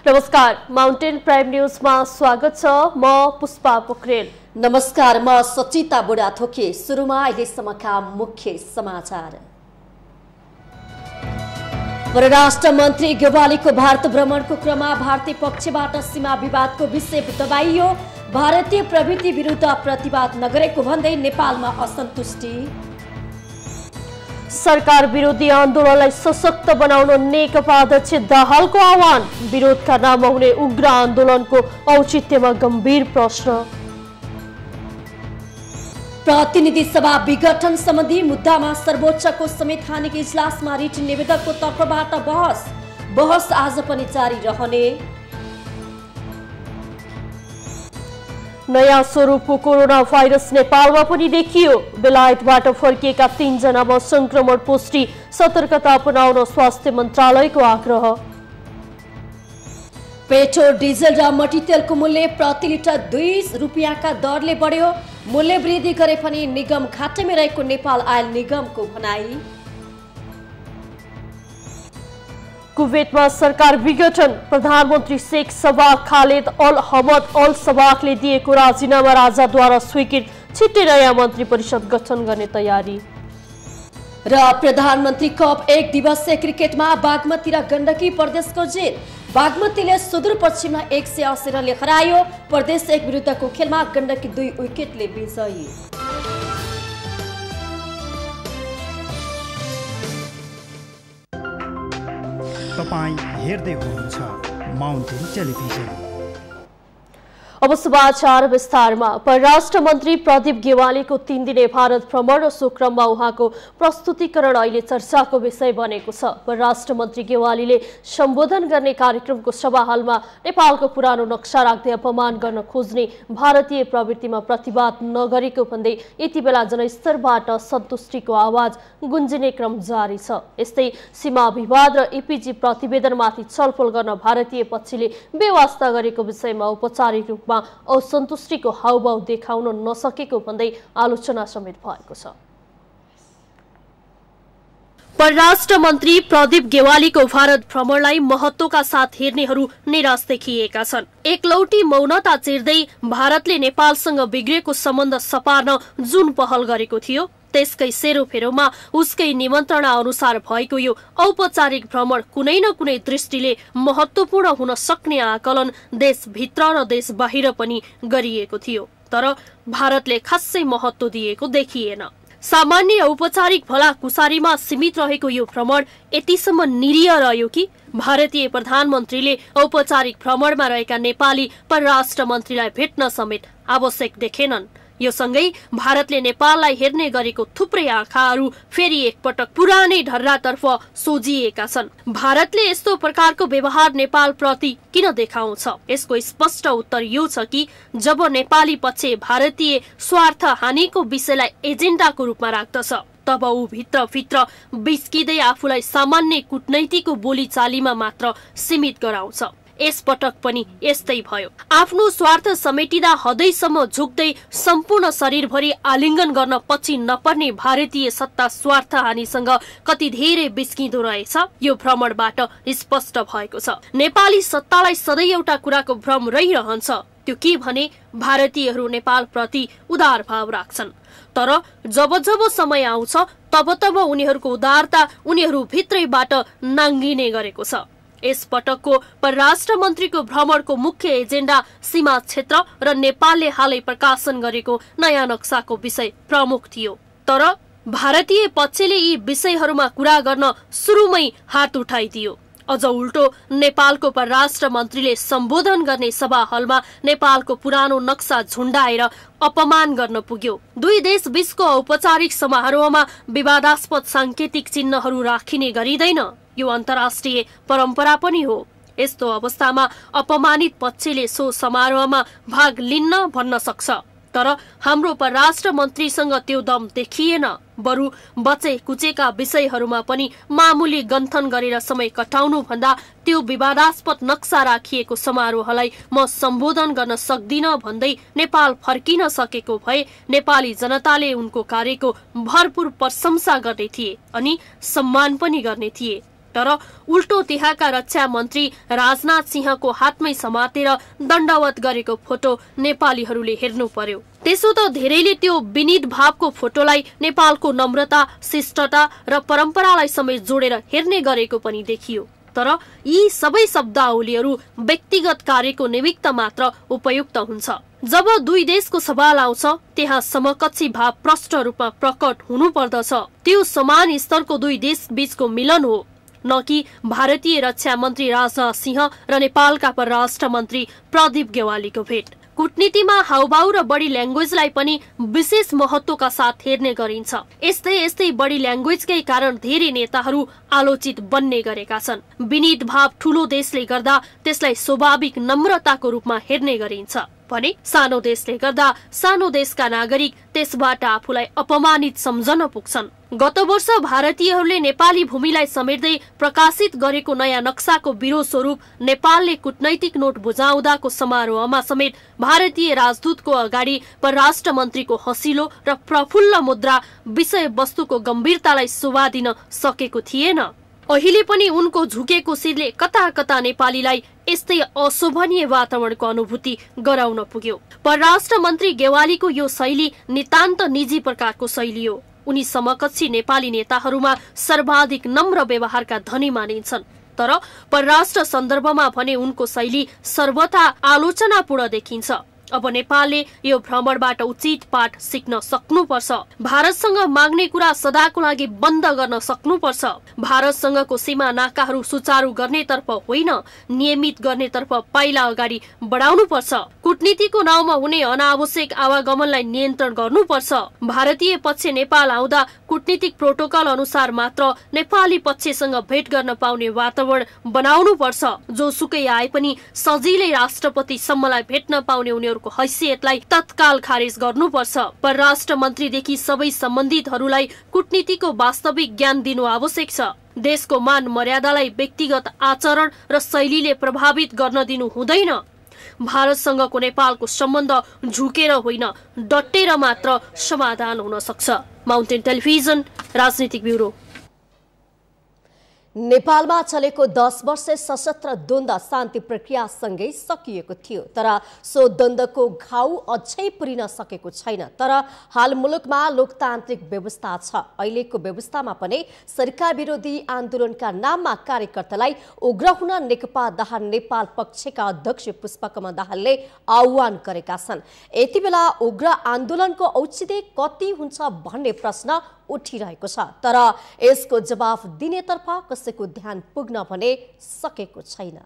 नमस्कार, mountain prime न्यूजमा स्वागत छ। म पुष्पा पोखरेल। नमस्कार, म सचिता बुढाथोकी। सुरुमा अहिलेसम्मका मुख्य समाचार। परराष्ट्र मन्त्री गेवालीको भारत भ्रमणको क्रममा भारतीय पक्षबाट सीमा विवादको विषय दबाइयो। भारतीय प्रवृत्ति विरुद्ध प्रतिवाद नगरेको भन्दै नेपालमा असन्तुष्टि। सरकार विरोधी आन्दोलनलाई सशक्त बनाउन नेकपा अध्यक्ष दाहालको आह्वान। विरोधका नाममा हुने उग्र आन्दोलनको औचित्यमा गम्भीर प्रश्न। प्रतिनिधि सभा विघटन सम्बन्धी मुद्दामा सर्वोच्चको संवैधानिक इजलासमा रिट निवेदकको तर्फबाट बहस आज पनि जारी रहने। नयाँ स्वरूपको कोरोना भाइरस नेपालमा पनि देखियो। बेलायतबाट फर्किएका 3 जनामा संक्रमण पुष्टि। सतर्कता अपनाउन स्वास्थ्य मन्त्रालयको आग्रह। पेट्रोल, डिजल र मट्टीतेलको मूल्य प्रति लिटर 2 रुपियाँका दरले बढ्यो। मूल्य वृद्धि गरे पनि निगम घाटामै रहेको नेपाल आयल निगमको भनाई। कुवेतमा सरकार विघटन। प्रधानमन्त्री शेख सबाह खालेद अल हमद अल सबाहले दिएको राजीनामा राजाद्वारा स्वीकृत। छिट्टै नयाँ मन्त्री परिषद गठन गर्ने तयारी। र प्रधानमन्त्री कप 1 दिवसीय क्रिकेटमा बागमती र गण्डकी प्रदेशको जित। बागमतीले सुदूरपश्चिममा 180 रनले हरायो। प्रदेश 1 विरुद्धको खेलमा गण्डकी 2 विकेटले विजयी। तपाईं हेर्दै हुनुहुन्छ माउन्टेन टेलिभिजन। अब समाचार विस्तारमा। परराष्ट्र मन्त्री प्रदीप गेवालीको 3 दिने भारत भ्रमण र सो क्रममा उहाँको प्रस्तुतिकरण अहिले चर्चाको विषय बनेको छ। परराष्ट्र मन्त्री गेवालीले सम्बोधन गर्ने कार्यक्रमको सभा हलमा नेपालको पुरानो नक्सा राख्दै अपमान गर्न खोज्ने भारतीय प्रवृत्तिमा प्रतिवाद नगरेको भन्दै यति बेला जनस्तरबाट सन्तुष्टिको आवाज गुन्जिने क्रम जारी छ। यस्तै सीमा विवाद र एपीजी प्रतिवेदनमाथि छलफल गर्न भारतीय पक्षले बेवास्ता गरेको विषयमा औपचारिक रूपमा असन्तुष्टिको हाउभाउ देखाउन नसकेको भन्दै आलोचना समेत भएको छ। परराष्ट्र मन्त्री प्रदीप गेवालीको भारत भ्रमणलाई महत्वका साथ हेर्नेहरू निराश देखिएका छन्। एकलौटी मौनता चिर्दै भारतले नेपालसँग बिग्रेको सम्बन्ध सपार्न जुन पहल गरेको थियो त्यसकै सेरोफेरोमा उसकै निमन्त्रणा अनुसार भएको यो औपचारिक भ्रमण कुनै न कुनै दृष्टिले महत्वपूर्ण हुन सक्ने आकलन देशभित्र र देश बाहिर पनि गरिएको थियो। तर भारतले खासै महत्व दिएको देखिएन। सामान्य औपचारिक भलाकुसारीमा सीमित रहेको यो भ्रमण यतिसम्म निरीह रह्यो कि भारतीय प्रधानमन्त्रीले औपचारिक भ्रमणमा रहेका नेपाली परराष्ट्र मन्त्रीलाई भेट्न समेत आवश्यक देखेनन्। यो सँगै भारतले नेपाललाई हेर्ने गरेको थुप्रै आँखाहरू फेरि एकपटक पुरानै ढर्रातर्फ सोझिएका छन्। भारतले यस्तो प्रकारको व्यवहार नेपाल प्रति किन देखाउँछ? यसको स्पष्ट उत्तर यो छ कि जब नेपाली पक्ष भारतीय स्वार्थ हानिको विषयलाई एजेन्डाको रूपमा राख्दछ तब ऊ भित्र बिस्किँदै आफूलाई सामान्य कूटनैतिक बोलीचालीमा मात्र सीमित गराउँछ। यसपटक पनि यस्तै भयो। आफ्नो स्वार्थ समेटिँदा हदैसम्म झुक्दै सम्पूर्ण शरीरभरि आलिङ्गन गर्न पछि नपर्ने भारतीय सत्ता स्वार्थ हानिसँग कति धेरै बिस्किँदो रहेछ यो भ्रमणबाट स्पष्ट भएको छ। नेपाली सत्तालाई सधैँ एउटा कुराको भ्रम रहिरहन्छ, त्यो के भने भारतीयहरू नेपाल प्रति उदार भाव राख्छन्। तर जब समय आउँछ तब उनीहरूको उदारता उनीहरू भित्रैबाट नाङ्गिने गरेको छ। यस पटकको परराष्ट्र मन्त्रीको भ्रमणको मुख्य एजेन्डा सीमा क्षेत्र र नेपालले हालै प्रकाशन गरेको नयाँ नक्साको विषय प्रमुख थियो। तर भारतीय पक्षले यी विषयहरूमा कुरा गर्न सुरुमै हात उठाइदियो। अझ उल्टो नेपालको परराष्ट्र मन्त्रीले सम्बोधन गर्ने सभा हलमा नेपालको पुरानो नक्सा झुण्डाएर अपमान गर्न पुग्यो। दुई देश बीचको औपचारिक समारोहमा विवादास्पद सांकेतिक चिन्हहरू राखिने गरिँदैन, यो अन्तर्राष्ट्रिय परम्परा पनि हो। यस्तो अवस्थामा अपमानित पक्षले सो समारोहमा भाग लिन्न भन्न सक्छ। तर हाम्रो परराष्ट्र मन्त्रीसँग त्यो दम देखिएन। बरु बचे कुचेका विषयहरूमा पनि मामुली गन्थन गरेर समय कटाउनु भन्दा त्यो विवादास्पद नक्सा राखिएको समारोहलाई म सम्बोधन गर्न सक्दिन भन्दै नेपाल फर्किन सकेको भए नेपाली जनताले उनको कार्यको भरपूर प्रशंसा गर्ने थिए अनि सम्मान पनि गर्ने थिए। तर उल्टो त्यहाँका रक्षा मन्त्री राजनाथ सिंहको हातमै समातेर दण्डवत गरेको फोटो नेपालीहरूले हेर्नु पर्यो। त्यसो त धेरैले त्यो विनीत भावको फोटोलाई नेपालको नम्रता, शिष्टता र परम्परालाई समेत जोडेर हेर्ने गरेको पनि देखियो। तर यी सबै शब्दावलीहरू व्यक्तिगत कार्यको निमित्त मात्र उपयुक्त हुन्छ। जब दुई देशको सवाल आउँछ त्यहाँ समकक्षी भाव प्रष्ट रूपमा प्रकट हुनुपर्दछ। त्यो समान स्तरको दुई देश बीचको मिलन हो, न कि भारतीय रक्षा मन्त्री राजनाथ सिंह र नेपालका परराष्ट्र मन्त्री प्रदीप गेवालीको भेट। कूटनीतिमा हाउभाउ र बडी ल्याङ्ग्वेजलाई पनि विशेष महत्वका साथ हेर्ने गरिन्छ। यस्तै बडी ल्याङ्ग्वेजकै कारण धेरै नेताहरू आलोचित बन्ने गरेका छन्। विनीत भाव ठूलो देशले गर्दा त्यसलाई स्वाभाविक नम्रताको रूपमा हेर्ने गरिन्छ भने सानो देशले गर्दा सानो देशका नागरिक त्यसबाट आफूलाई अपमानित सम्झन पुग्छन्। गत वर्ष भारतीयहरूले नेपाली भूमिलाई समेट्दै प्रकाशित गरेको नयाँ नक्साको विरोध स्वरूप नेपालले कूटनैतिक नोट बुझाउँदाको समारोहमा समेत भारतीय राजदूतको अगाडि परराष्ट्र मन्त्रीको हँसिलो र प्रफुल्ल मुद्रा विषय वस्तुको गम्भीरतालाई शोभा दिन सकेको थिएन। अहिले पनि उनको झुकेको शिरले कता कता नेपालीलाई यस्तै अशोभनीय वातावरणको अनुभूति गराउन पुग्यो। परराष्ट्र मन्त्री गेवालीको यो शैली नितान्त निजी प्रकारको शैली हो। उनी समकक्षी नेपाली नेताहरूमा सर्वाधिक नम्र व्यवहारका धनी मानिन्छन्। तर परराष्ट्र सन्दर्भमा भने उनको शैली सर्वथा आलोचनापूर्ण देखिन्छ। अब नेपालले यो भ्रमणबाट उचित पाठ सिक्न सक्नुपर्छ। भारतसँग माग्ने कुरा सदाको लागि बन्द गर्न सक्नुपर्छ। भारतसँगको सीमा नाकाहरू सुचारू गर्नेतर्फ होइन, नियमित गर्नेतर्फ पाइला अगाडि बढाउनुपर्छ। कूटनीतिको नाउँमा हुने अनावश्यक आवागमनलाई नियन्त्रण गर्नुपर्छ। भारतीय पक्ष नेपाल आउँदा कूटनीतिक प्रोटोकल अनुसार मात्र नेपाली पक्षसँग भेट गर्न पाउने वातावरण बनाउनुपर्छ। जोसुकै आए पनि सजिलै राष्ट्रपतिसम्मलाई भेट्न पाउने उनीहरूको हैसियतलाई तत्काल खारेज गर्नुपर्छ। परराष्ट्र मन्त्रीदेखि सबै सम्बन्धितहरूलाई कूटनीतिको वास्तविक ज्ञान दिनु आवश्यक छ। देशको मान मर्यादालाई व्यक्तिगत आचरण र शैलीले प्रभावित गर्न दिनु हुँदैन। भारतसँगको नेपालको सम्बन्ध झुकेर होइन, डटेर मात्र समाधान हुन सक्छ। माउन्टेन टेलिभिजन राजनीतिक ब्युरो। नेपालमा चलेको 10 वर्षे सशस्त्र द्वन्द्व शान्ति प्रक्रियासँगै सकिएको थियो, तर सो द्वन्द्वको घाउ अझै पुरिन सकेको छैन। तर हाल मुलुकमा लोकतान्त्रिक व्यवस्था छ। अहिलेको व्यवस्थामा पनि सरकार विरोधी आन्दोलनका नाममा कार्यकर्तालाई उग्र हुन नेकपा दाहाल नेपाल पक्षका अध्यक्ष पुष्पकमल दाहालले आह्वान गरेका छन्। यति बेला उग्र आन्दोलनको औचित्य कति हुन्छ भन्ने प्रश्न उठिरहेको छ, तर यसको जवाफ दिनेतर्फ कसैको ध्यान पुग्न भने सकेको छैन।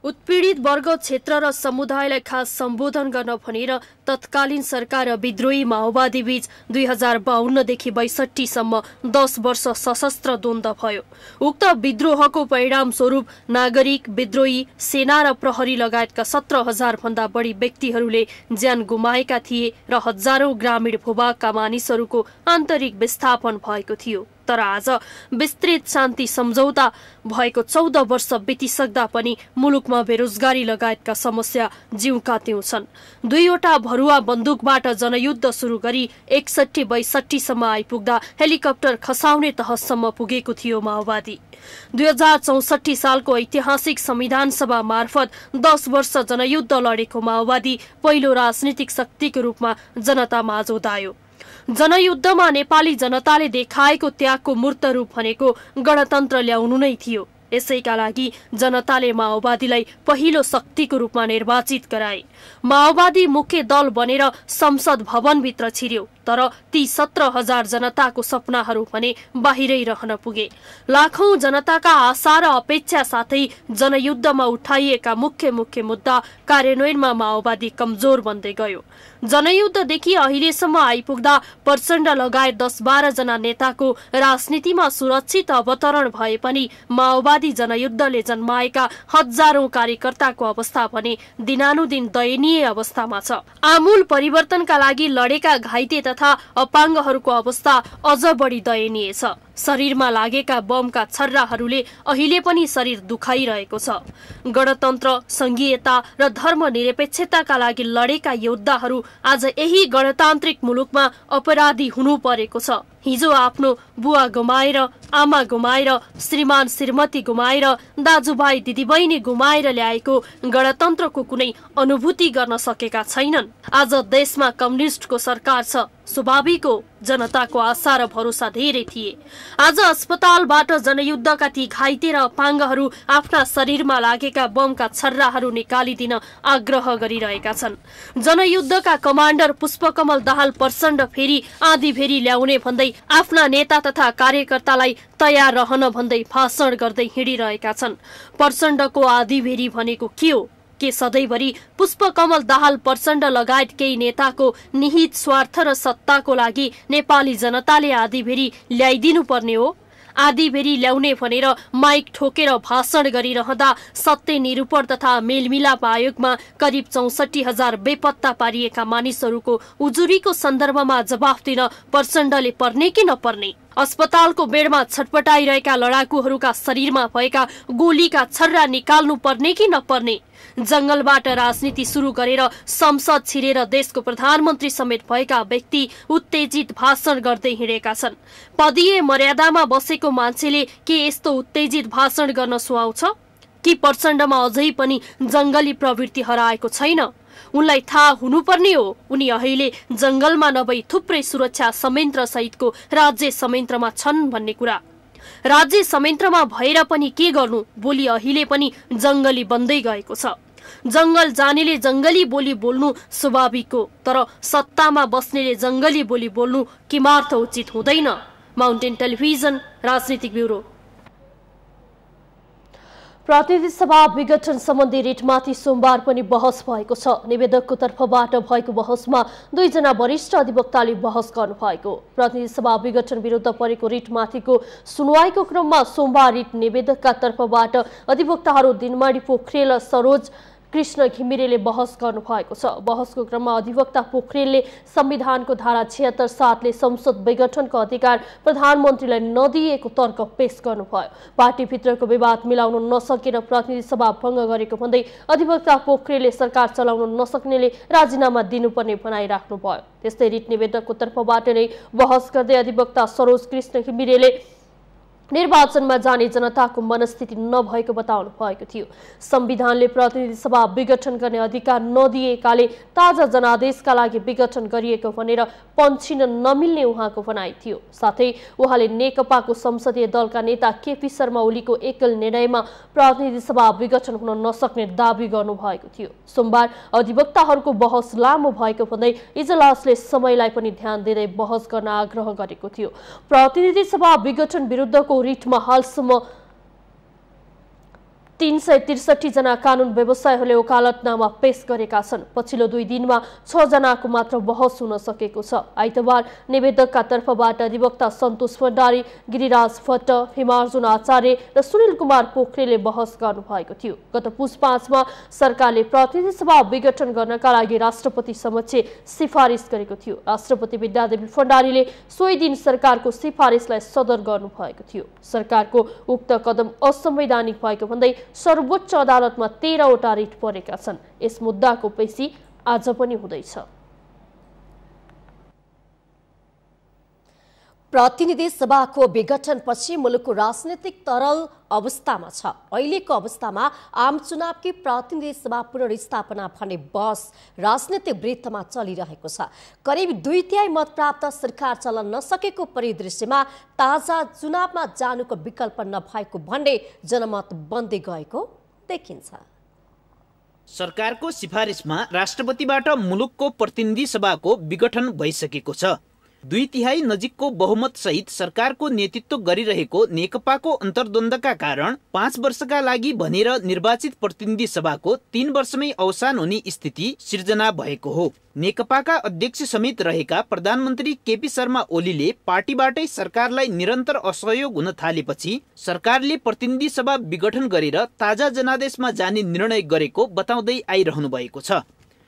उत्पीडित वर्ग, क्षेत्र र समुदायलाई खास सम्बोधन गर्न भनेर तत्कालीन सरकार र विद्रोही माओवादी बीच 2052 देखि 62 सम्म 10 वर्ष सशस्त्र द्वन्द्व भयो। उक्त विद्रोहको परिणाम स्वरूप नागरिक, विद्रोही, सेना र प्रहरी लगायतका 17,000 भन्दा बढी व्यक्तिहरूले ज्यान गुमाएका थिए र हजारौं ग्रामीण भूभागका मानिसहरूको आन्तरिक विस्थापन भएको थियो। तर आज विस्तृत शान्ति सम्झौता भएको 14 वर्ष बितिसक्दा पनि मुलुकमा बेरोजगारी लगायतका समस्या जिउका त्यौं छन्। 2वटा भरुवा बन्दुकबाट जनयुद्ध सुरु गरी 61-62 सम्म आइपुग्दा हेलिकप्टर खसाउने तहसम्म पुगेको थियो माओवादी। 2064 सालको ऐतिहासिक संविधान सभा मार्फत 10 वर्ष जनयुद्ध लडेको माओवादी पहिलो राजनीतिक शक्तिको रूपमा जनता माझ उदायो। जनयुद्धमा नेपाली जनताले देखाएको त्यागको मूर्त रूप भनेको गणतन्त्र ल्याउनु नै थियो। यसैका लागि जनताले माओवादीलाई पहिलो शक्तिको रूपमा निर्वाचित गराए। माओवादी मुख्य दल बनेर संसद भवनभित्र छिर्यो, तर ती 17,000 जनताको सपनाहरू भने बाहिरै रहन पुगे। लाखौं जनताका आशा र अपेक्षा साथै जनयुद्धमा उठाइएका मुख्य मुद्दा कार्यान्वयनमा माओवादी कमजोर बन्दै गयो। जनयुद्धदेखि अहिलेसम्म आइपुग्दा प्रचण्ड लगायत 10-12 जना नेताको राजनीतिमा सुरक्षित अवतरण भए पनि माओवादी जनयुद्धले जन्माएका हजारौं कार्यकर्ताको अवस्था भने दिनानुदिन दयनीय अवस्थामा छ। आमूल परिवर्तनका लागि लडेका घाइते तथा अपाङ्गहरूको अवस्था अझ बढी दयनीय छ। शरीरमा लागेका बमका छर्राहरूले अहिले पनि शरीर दुखाइरहेको छ। गणतन्त्र, संघीयता र धर्मनिरपेक्षताका लागि लडेका योद्धाहरू आज यही गणतान्त्रिक मुलुकमा अपराधी हुनु परेको छ। हिजो आफ्नो बुवा गुमाएर आमा गुमाएर, श्रीमान श्रीमती गुमाएर, दाजुभाइ दिदीबहिनी गुमाएर ल्याएको गणतन्त्रको कुनै अनुभूति गर्न सकेका छैनन्। आज देशमा कम्युनिस्टको सरकार छ। स्वाभाविक हो, जनताको आशा र भरोसा धेरै थिए। आज अस्पतालबाट जनयुद्धका ती घाइते र अपाङ्गहरू आफ्ना शरीरमा लागेका बमका छर्राहरू निकालिदिन आग्रह गरिरहेका छन्। जनयुद्धका कमान्डर पुष्पकमल दाहाल प्रचण्ड फेरि आँधीभेरी ल्याउने भन्दै आफ्ना नेता तथा कार्यकर्तालाई तयार रहन भन्दै भाषण गर्दै हिँडिरहेका छन्। प्रचण्डको आँधीभेरी भनेको के हो? के सधैँभरि पुष्पकमल दाहाल प्रचण्ड लगायत केही नेताको निहित स्वार्थ र सत्ताको लागि नेपाली जनताले आँधीभेरी ल्याइदिनु पर्ने हो? आँधीभेरी ल्याउने भनेर माइक ठोकेर भाषण गरिरहँदा सत्य निरूपण तथा मेलमिलाप आयोगमा करिब 64,000 बेपत्ता पारिएका मानिसहरूको उजुरीको सन्दर्भमा जवाफ दिन प्रचण्डले पर्ने कि नपर्ने? अस्पतालको बेडमा छटपटाइरहेका लडाकुहरूका शरीरमा भएका गोलीका छर्रा निकाल्नु पर्ने कि नपर्ने? जंगलबाट राजनीति सुरु गरेर संसद छिरेर देशको प्रधानमन्त्री समेत भएका व्यक्ति उत्तेजित भाषण गर्दै हिँडेका छन्। पदीय मर्यादामा बसेको मान्छेले के यस्तो उत्तेजित भाषण गर्न सुहाउँछ? कि प्रचण्डमा अझै पनि जंगली प्रवृत्ति हराएको छैन? उनलाई थाहा हुनुपर्ने हो, उनी अहिले जंगलमा नभई थुप्रै सुरक्षा संयन्त्र सहितको राज्य संयन्त्रमा छन् भन्ने कुरा। राज्य संयन्त्रमा भएर पनि के गर्नु? बोली अहिले पनि जंगली बन्दै गएको छ। जंगल जानेले जंगली बोली बोल्नु स्वाभाविक हो, तर सत्तामा बस्नेले जंगली बोली बोल्नु किमार्थ उचित हुँदैन। माउन्टेन टेलिभिजन राजनीतिक ब्युरो। प्रतिनिधि सभा विघटन सम्बन्धी रिटमाथि सोमबार पनि बहस भएको छ। निवेदकको तर्फबाट भएको बहसमा 2 जना वरिष्ठ अधिवक्ताले बहस गर्नुभएको। प्रतिनिधि सभा विघटन विरुद्ध परेको रिटमाथिको सुनवाईको क्रममा सोमबार रिट निवेदकका तर्फबाट अधिवक्ताहरू दिनमणि पोखरेल र सरोज कृष्ण घिमिरेले बहस गर्नुभएको छ। बहसको क्रममा अधिवक्ता पोखरेलले संविधानको धारा 76(7) ले संसद विघटनको अधिकार प्रधानमन्त्रीलाई नदिएको तर्क पेश गर्नुभयो। पार्टीभित्रको विवाद मिलाउन नसकेर प्रतिनिधि सभा भङ्ग गरेको भन्दै अधिवक्ता पोखरेलले सरकार चलाउन नसक्नेले राजीनामा दिनुपर्ने भनाइराख्नुभयो। त्यस्तै रिट निवेदकको तर्फबाट नै बहस गर्दै अधिवक्ता सरोज कृष्ण घिमिरेले निर्वाचनमा जाने जनताको मनस्थिति नभएको बताउनु भएको थियो। संविधानले प्रतिनिधि सभा विघटन गर्ने अधिकार नदिएकाले ताजा जनादेशका लागि विघटन गरिएको भनेर पन्छिन नमिल्ने उहाँको भनाइ थियो। साथै उहाँले नेकपाको संसदीय दलका नेता केपी शर्मा ओलीको एकल निर्णयमा प्रतिनिधि सभा विघटन हुन नसक्ने दावी गर्नुभएको थियो। सोमबार अधिवक्ताहरूको बहस लामो भएको भन्दै इजलासले समयलाई पनि ध्यान दिँदै बहस गर्न आग्रह गरेको थियो। प्रतिनिधि सभा विघटन विरुद्धको रिटमा हालसम्म 363 जना कानून व्यवसायीहरूले वकालतनामा पेश गरेका छन्। पछिल्लो 2 दिनमा 6 जनाको मात्र बहस हुन सकेको छ। आइतबार निवेदकका तर्फबाट अधिवक्ता सन्तोष भण्डारी, गिरिराज भट्ट, हिमार्जुन आचार्य र सुनिल कुमार पोखरेलले बहस गर्नुभएको थियो। गत पुस 5 मा सरकारले प्रतिनिधि सभा विघटन गर्नका लागि राष्ट्रपति समक्ष सिफारिस गरेको थियो। राष्ट्रपति विद्यादेवी भण्डारीले सोही दिन सरकारको सिफारिसलाई सदर गर्नुभएको थियो। सरकारको उक्त कदम असंवैधानिक भएको भन्दै सर्वोच्च अदालतमा 13 वटा रिट परेका छन्। यस मुद्दाको पेशी आज पनि हुँदैछ। प्रतिनिधि सभाको विघटनपछि मुलुकको राजनीतिक तरल अवस्थामा छ। अहिलेको अवस्थामा आम चुनावकी प्रतिनिधि सभा पुनर्स्थापना भन्ने बहस राजनीतिक वृत्तमा चलिरहेको छ। करिब 2/3 मत प्राप्त सरकार चल्न नसकेको परिदृश्यमा ताजा चुनावमा जानुको विकल्प नभएको भन्ने जनमत बन्दै गएको देखिन्छ। सरकारको सिफारिसमा राष्ट्रपतिबाट मुलुकको प्रतिनिधि सभाको विघटन भइसकेको छ। 2/3 नजिकको बहुमत सहित सरकारको नेतृत्व गरिरहेको नेकपाको अन्तर्द्वन्द्वका कारण 5 वर्षका लागि भनेर निर्वाचित प्रतिनिधि सभाको 3 वर्षमै अवसान हुने स्थिति सिर्जना भएको हो। नेकपाका अध्यक्ष समेत रहेका प्रधानमन्त्री केपी शर्मा ओलीले पार्टीबाटै सरकारलाई निरन्तर असहयोग हुन थालेपछि सरकारले प्रतिनिधि सभा विघटन गरेर ताजा जनादेशमा जाने निर्णय गरेको बताउँदै आइरहनु भएको छ।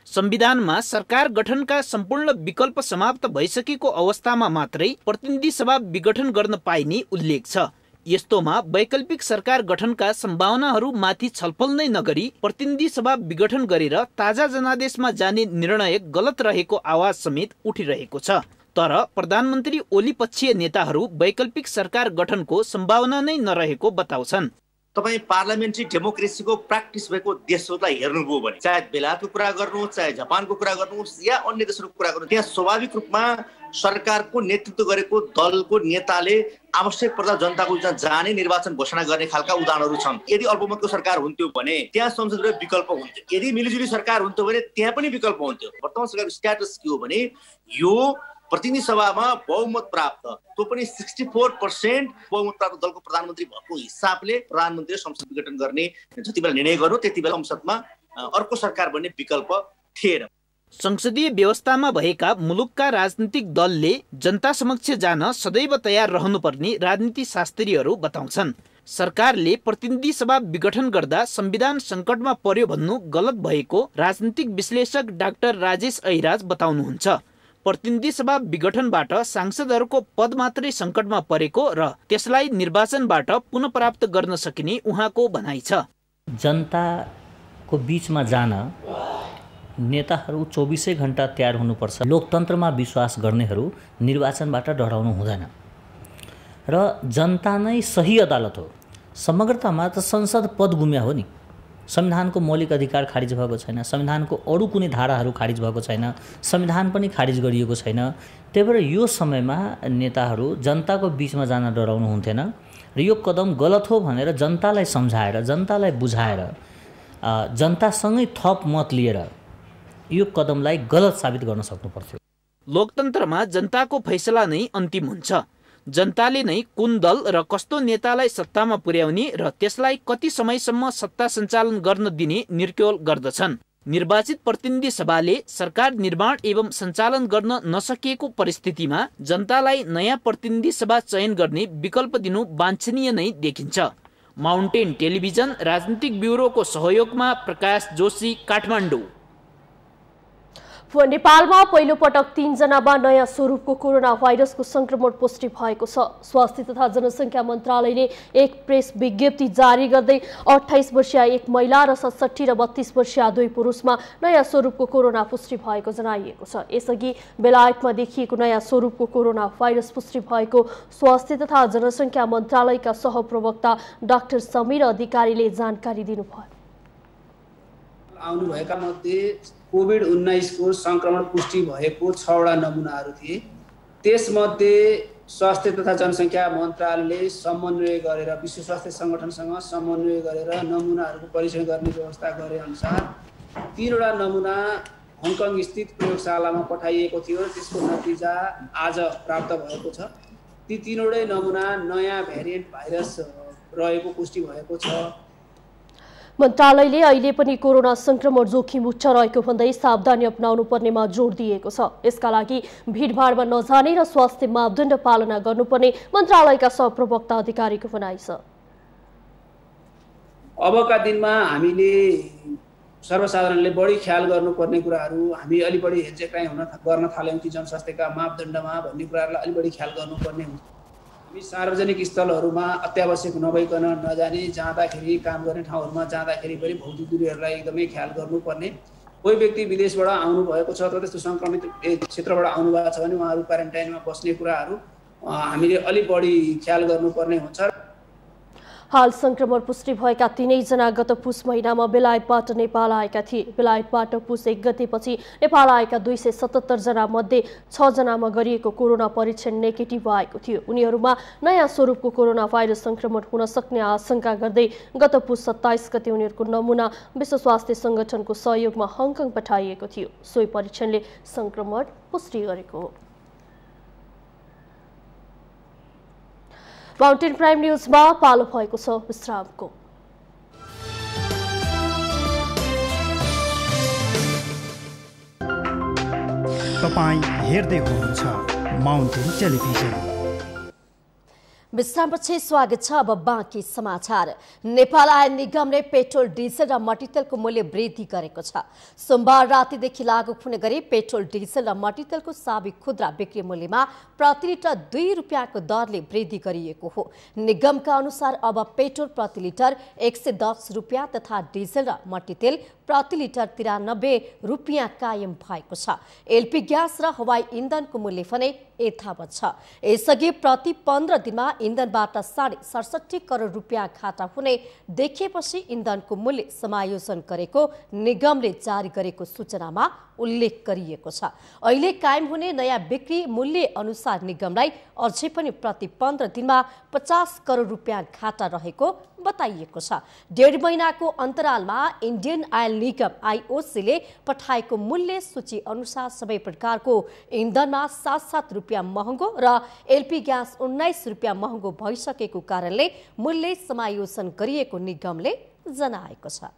संविधानमा सरकार गठनका सम्पूर्ण विकल्प समाप्त भइसकेको अवस्थामा मात्रै प्रतिनिधि सभा विघटन गर्न पाइने उल्लेख छ। यस्तोमा वैकल्पिक सरकार गठनका सम्भावनाहरू माथि छलफल नै नगरी प्रतिनिधि सभा विघटन गरेर ताजा जनादेशमा जाने निर्णय गलत रहेको आवाज समेत उठिरहेको छ। तर प्रधानमन्त्री ओली पक्षीय नेताहरू वैकल्पिक सरकार गठनको सम्भावना नै नरहेको बताउँछन्। तपाईँ पार्लियामेन्ट्री डेमोक्रेसीको प्र्याक्टिस भएको देशहरूलाई हेर्नुभयो भने चाहे बेलायतको कुरा गर्नुहोस्, चाहे जापानको कुरा गर्नुहोस् या अन्य देशहरूको कुरा गर्नुहोस्, त्यहाँ स्वाभाविक रूपमा सरकारको नेतृत्व गरेको दलको नेताले आवश्यक पर्दा जनताको बिचमा जाने निर्वाचन घोषणा गर्ने खालका उदाहरणहरू छन्। यदि अल्पमतको सरकार हुन्थ्यो भने त्यहाँ संसदीय विकल्प हुन्थ्यो, यदि मिलिजुली सरकार हुन्थ्यो भने त्यहाँ पनि विकल्प हुन्थ्यो। वर्तमान सरकारको स्ट्याटस के हो भने यो प्रतिनिधि सभामा बहुमत प्राप्त, त्यो पनि 64% बहुमत प्राप्त दलको प्रधानमन्त्री भएको हिसाबले प्रधानमन्त्रीले संसद विघटन गर्ने जति बेला निर्णय गर्नु त्यति बेला संसदमा अर्को सरकार बन्ने विकल्प थिएन। संसदीय व्यवस्थामा भएका मुलुकका राजनीतिक दलले जनता समक्ष जान सदैव तयार रहनुपर्ने राजनीति शास्त्रीहरू बताउँछन्। सरकारले प्रतिनिधि सभा विघटन गर्दा संविधान सङ्कटमा पर्यो भन्नु गलत भएको राजनीतिक विश्लेषक डाक्टर राजेश ऐराज बताउनुहुन्छ। प्रतिनिधि सभा विघटनबाट सांसदहरूको पद मात्रै सङ्कटमा परेको र त्यसलाई निर्वाचनबाट पुनः प्राप्त गर्न सकिने उहाँको भनाइ छ। जनताको बीचमा जान नेताहरू 24 घण्टा तयार हुनुपर्छ। लोकतन्त्रमा विश्वास गर्नेहरू निर्वाचनबाट डराउनु हुँदैन र जनता नै सही अदालत हो। समग्रतामा त संसद पद गुम्या हो नि। संविधानको मौलिक अधिकार खारिज भएको छैन, संविधानको अरू कुनै धाराहरू खारिज भएको छैन, संविधान पनि खारिज गरिएको छैन। त्यही भएर यो समयमा नेताहरू जनताको बीचमा जान डराउनु हुन्थेन र यो कदम गलत हो भनेर जनतालाई सम्झाएर, जनतालाई बुझाएर, जनतासँगै थप मत लिएर यो कदमलाई गलत साबित गर्न सक्नु पर्थ्यो। लोकतन्त्रमा जनताको फैसला नै अन्तिम हुन्छ। जनताले नै कुन दल र कस्तो नेतालाई सत्तामा पुर्याउने र त्यसलाई कति समयसम्म सत्ता सञ्चालन गर्न दिने निर्क्योल गर्दछन्। निर्वाचित प्रतिनिधि सभाले सरकार निर्माण एवं सञ्चालन गर्न नसकिएको परिस्थितिमा जनतालाई नयाँ प्रतिनिधि सभा चयन गर्ने विकल्प दिनु वाञ्छनीय नै देखिन्छ। माउन्टेन टेलिभिजन राजनीतिक ब्युरोको सहयोगमा प्रकाश जोशी, काठमाडौँ। नेपालमा पहिलो पटक 3 जनामा नयाँ स्वरूपको कोरोना भाइरसको संक्रमण पुष्टि भएको छ। स्वास्थ्य तथा जनसङ्ख्या मन्त्रालयले एक प्रेस विज्ञप्ति जारी गर्दै 28 वर्षीय एक महिला र 67 र 32 वर्षीय 2 पुरुषमा नयाँ स्वरूपको कोरोना पुष्टि भएको जनाइएको छ। यसअघि बेलायतमा देखिएको नयाँ स्वरूपको कोरोना भाइरस पुष्टि भएको स्वास्थ्य तथा जनसङ्ख्या मन्त्रालयका सहप्रवक्ता डाक्टर समीर अधिकारीले जानकारी दिनुभयो। आउनुभएका मध्ये कोभिड-19 को संक्रमण पुष्टि भएको 6 वटा नमुनाहरू थिए। त्यसमध्ये स्वास्थ्य तथा जनसङ्ख्या मन्त्रालयले समन्वय गरेर विश्व स्वास्थ्य सङ्गठनसँग समन्वय गरेर नमुनाहरूको परीक्षण गर्ने व्यवस्था गरे अनुसार 3 वटा नमुना हङकङ स्थित प्रयोगशालामा पठाइएको थियो। त्यसको नतिजा आज प्राप्त भएको छ। ती 3 वटै नमुना नयाँ भेरिएन्ट भाइरस रहेको पुष्टि भएको छ। मन्त्रालयले अहिले पनि कोरोना संक्रमण जोखिम उच्च रहेको भन्दै सावधानी अपनाउनु पर्नेमा जोड दिएको छ। यसका लागि भिडभाडमा नजाने र स्वास्थ्य मापदण्ड पालना गर्नुपर्ने मन्त्रालयका सहप्रवक्ता अधिकारीको भनाइ छ। अबका दिनमा हामीले सर्वसाधारणले बढी ख्याल गर्नुपर्ने कुराहरू हामी अलि बढी हेरचेक्राइ गर्न थाल्यौँ कि जनस्वास्थ्यका मापदण्डमा भन्ने कुराहरूलाई अलि बढी ख्याल गर्नुपर्ने हुन्छ। हामी सार्वजनिक स्थलहरूमा अत्यावश्यक नभइकन नजाने, जाँदाखेरि काम गर्ने ठाउँहरूमा जाँदाखेरि पनि भौतिक दूरीहरूलाई एकदमै ख्याल गर्नुपर्ने। कोही व्यक्ति विदेशबाट आउनु भएको छ अथवा त्यस्तो सङ्क्रमित क्षेत्रबाट आउनु भएको छ भने उहाँहरू क्वारेन्टाइनमा बस्ने कुराहरू हामीले अलि बढी ख्याल गर्नुपर्ने हुन्छ। हाल संक्रमण पुष्टि भएका 3 जना गत पुस महिनामा बेलायतबाट नेपाल आएका थिए। बेलायतबाट पुस 1 गतेपछि नेपाल आएका 277 जना मध्ये 6 जनामा गरिएको कोरोना परीक्षण नेगेटिभ आएको थियो। उनीहरूमा नयाँ स्वरूपको कोरोना भाइरस संक्रमण हुन सक्ने आशंका गर्दै गत पुस 27 गते उनीहरूको नमुना विश्व स्वास्थ्य सङ्गठनको सहयोगमा हङकङ पठाइएको थियो। सोही परीक्षणले संक्रमण पुष्टि गरेको हो। माउन्टेन प्राइम न्युजमा पालो भएको छ विश्रामको। तपाईँ हेर्दै हुनुहुन्छ माउन्टेन टेलिभिजन। विश्रामपछि स्वागत छ। अब बाँकी समाचार। नेपाल आयल निगमले पेट्रोल, डिजल र मट्टीतेलको मूल्य वृद्धि गरेको छ। सोमबार रातिदेखि लागू हुने गरी पेट्रोल, डिजल र मट्टीतेलको साविक खुद्रा बिक्री मूल्यमा प्रति लिटर 2 रुपियाँको दरले वृद्धि गरिएको हो। निगमका अनुसार अब पेट्रोल प्रति लिटर 110 रुपियाँ तथा डिजल र मट्टीतेल प्रति लिटर 93 रुपियाँ कायम भएको छ। एलपी ग्यास र हवाई इन्धनको मूल्य भने यथावत छ। यसअघि प्रति 15 दिनमा इन्धनबाट 67 करोड रुपियाँ घाटा हुने देखिएपछि इन्धनको मूल्य समायोजन गरेको निगमले जारी गरेको सूचनामा उल्लेख गरिएको छ। अहिले कायम हुने नयाँ बिक्री मूल्य अनुसार निगमलाई अझै पनि प्रति 15 दिनमा 50 करोड रुपियाँ घाटा रहेको बताइएको छ। 1.5 महिनाको अन्तरालमा इन्डियन आयल निगम आईओसीले पठाएको मूल्य सूची अनुसार सबै प्रकारको इन्धनमा 7 रुपियाँ महँगो र एलपी ग्यास 19 रुपियाँ महँगो भइसकेको कारणले मूल्य समायोजन गरिएको निगमले जनाएको छ।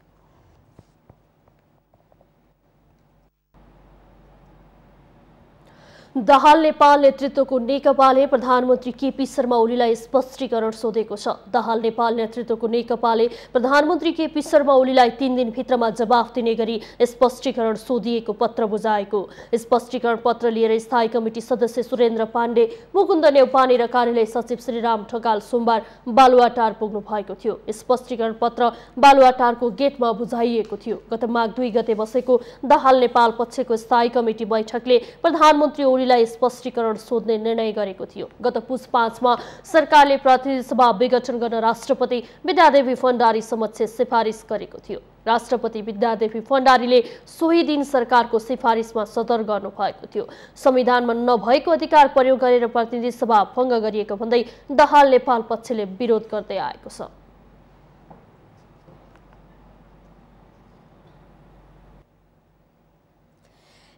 दाहाल नेपाल नेतृत्वको नेकपाले प्रधानमन्त्री केपी शर्मा ओलीलाई स्पष्टीकरण सोधेको छ। दाहाल नेपाल नेतृत्वको नेकपाले प्रधानमन्त्री केपी शर्मा ओलीलाई 3 दिनभित्रमा जवाफ दिने गरी स्पष्टीकरण सोधिएको पत्र बुझाएको। स्पष्टीकरण पत्र लिएर स्थायी कमिटी सदस्य सुरेन्द्र पाण्डे, मुकुन्द नेउपाने र कार्यालय सचिव श्रीराम ठकाल सोमबार बालुवाटार पुग्नु भएको थियो। स्पष्टीकरण पत्र बालुवाटारको गेटमा बुझाइएको थियो। गत माघ 2 गते बसेको दाहाल नेपाल पक्षको स्थायी कमिटी बैठकले प्रधानमन्त्री ओलीलाई स्पष्टीकरण सोध्ने निर्णय गरेको थियो। गत पुस 5 मा सरकारले प्रतिनिधि सभा विघटन गर्न राष्ट्रपति विद्यादेवी भण्डारी समक्ष सिफारिस गरेको थियो। राष्ट्रपति विद्यादेवी भण्डारीले सोही दिन सरकारको सिफारिसमा सदर गर्नु भएको थियो। संविधानमा नभएको अधिकार प्रयोग गरेर प्रतिनिधि सभा भङ्ग गरिएको भन्दै दाहाल नेपाल पक्षले विरोध गर्दै आएको छ।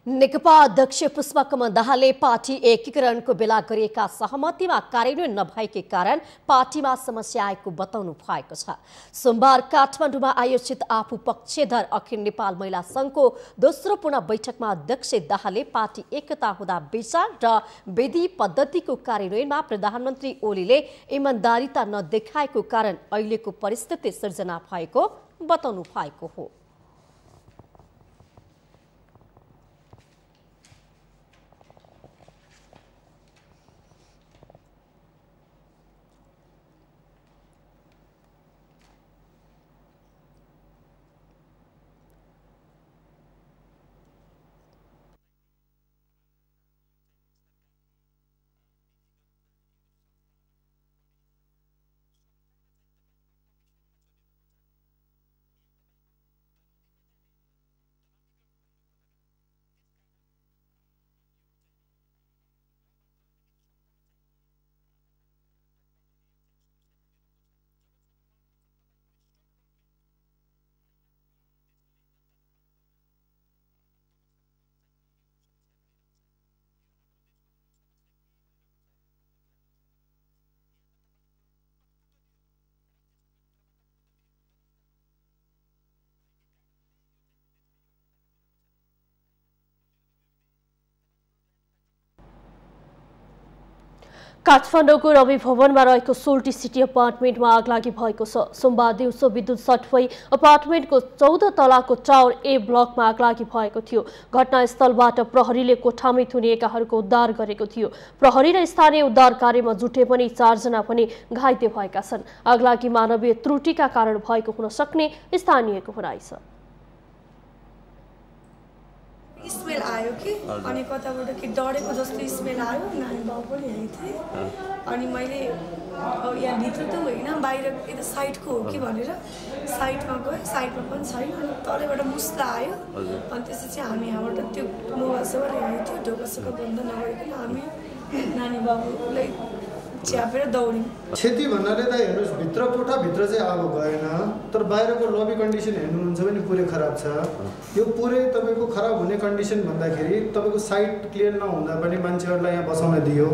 नेकपा अध्यक्ष पुष्पकमल दाहालले पार्टी एकीकरणको बेला गरिएका सहमतिमा कार्यान्वयन नभएकै कारण पार्टीमा समस्या आएको बताउनु भएको छ। सोमबार काठमाडौँमा आयोजित आफू पक्षधर अखिल नेपाल महिला संघको दोस्रो पुनः बैठकमा अध्यक्ष दाहालले पार्टी एकता हुँदा विचार र विधि पद्धतिको कार्यान्वयनमा प्रधानमन्त्री ओलीले इमानदारीता नदेखाएको कारण अहिलेको परिस्थिति सिर्जना भएको बताउनु भएको हो। काठमाडौँको रवि भवनमा रहेको सोल्टी सिटी अपार्टमेन्टमा आगलागी भएको छ। सोमबार दिउँसो विद्युत सर्ट भई अपार्टमेन्टको 14 तलाको टावर ए ब्लकमा आगलागी भएको थियो। घटनास्थलबाट प्रहरीले कोठामै थुनिएकाहरूको उद्धार गरेको थियो। प्रहरी र स्थानीय उद्धार कार्यमा जुटे पनि 4 जना पनि घाइते भएका छन्। आगलागी मानवीय त्रुटिका कारण भएको हुन सक्ने स्थानीयको भनाइ छ। स्मेल आयो कि अनि कताबाट कि डढेको जस्तो स्मेल आयो। नानी बाउ पनि यही थिए अनि मैले यहाँ भित्र त होइन बाहिर यता साइडको हो कि भनेर साइडमा गएँ। साइडमा पनि छैन अनि तलैबाट मुस्ता आयो। अनि त्यसपछि हामी यहाँबाट त्यो मोबाइल सेवा ल्याएको थियो। ढोकासोका बन्द नगरिकन हामी नानी बाबुलाई च्यापेर दौड्यौँ। क्षति भन्नाले त हेर्नुहोस् भित्र कोठाभित्र चाहिँ आगो गएन, तर बाहिरको लबी कन्डिसन हेर्नुहुन्छ भने पुरै खराब छ। यो पुरै तपाईँको खराब हुने कन्डिसन भन्दाखेरि तपाईँको साइट क्लियर नहुँदा पनि मान्छेहरूलाई यहाँ बसाउन दियो,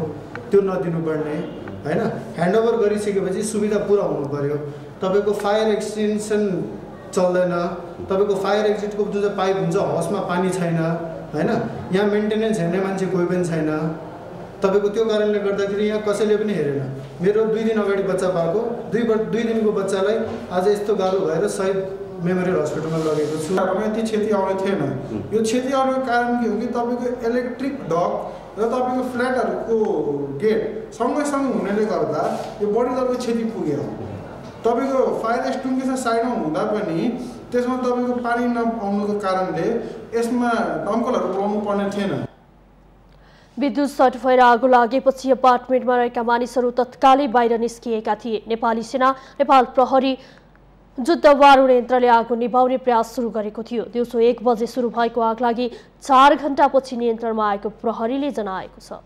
त्यो नदिनुपर्ने होइन। ह्यान्डओभर गरिसकेपछि सुविधा पुरा हुनु पर्यो। तपाईँको फायर एक्सटेन्सन चल्दैन, तपाईँको फायर एक्जिटको जुन चाहिँ पाइप हुन्छ हाउसमा पानी छैन होइन। यहाँ मेन्टेनेन्स हेर्ने मान्छे कोही पनि छैन। तपाईँको त्यो कारणले गर्दाखेरि यहाँ कसैले पनि हेरेन। मेरो 2 दिन अगाडि बच्चा पाएको 2 दिनको बच्चालाई आज यस्तो गाह्रो भएर शहीद मेमोरियल हस्पिटलमा लगेको छु। यति क्षति आउने थिएन। यो क्षति आउनुको कारण के हो कि तपाईँको इलेक्ट्रिक डक र तपाईँको फ्ल्याटहरूको गेट सँगैसँगै हुनाले गर्दा यो बढी तपाईँको क्षति पुग्यो। तपाईँको फायर एक्सटिङ्ग्विसर साइडमा हुँदा पनि त्यसमा तपाईँको पानी नआउनुको कारणले यसमा दमकलहरू बोलाउनु पर्ने थिएन। विद्युत सर्ट भएर आगो लागेपछि अपार्टमेन्टमा रहेका मानिसहरू तत्कालै बाहिर निस्किएका थिए। नेपाली सेना, नेपाल प्रहरी जुद्ध वारुण यन्त्रले आगो निभाउने प्रयास सुरु गरेको थियो। दिउँसो 1 बजे सुरु भएको आगलागी 4 घण्टापछि नियन्त्रणमा आएको प्रहरीले जनाएको छ।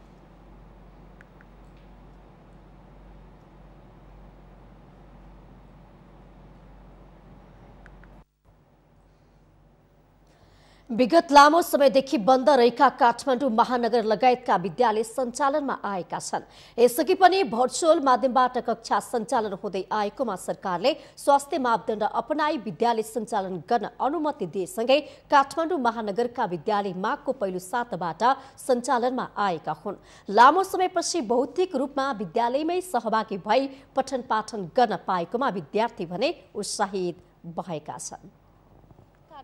विगत लामो समयदेखि बन्द रहेका काठमाडौँ महानगर लगायतका विद्यालय सञ्चालनमा आएका छन्। यसअघि पनि भर्चुअल माध्यमबाट कक्षा सञ्चालन हुँदै आएकोमा सरकारले स्वास्थ्य मापदण्ड अपनाई विद्यालय सञ्चालन गर्न अनुमति दिएसँगै काठमाडौँ महानगरका विद्यालय माघको पहिलो साताबाट सञ्चालनमा आएका हुन्। लामो समयपछि भौतिक रूपमा विद्यालयमै सहभागी भई पठन पाठन गर्न पाएकोमा विद्यार्थी भने उत्साहित भएका छन्।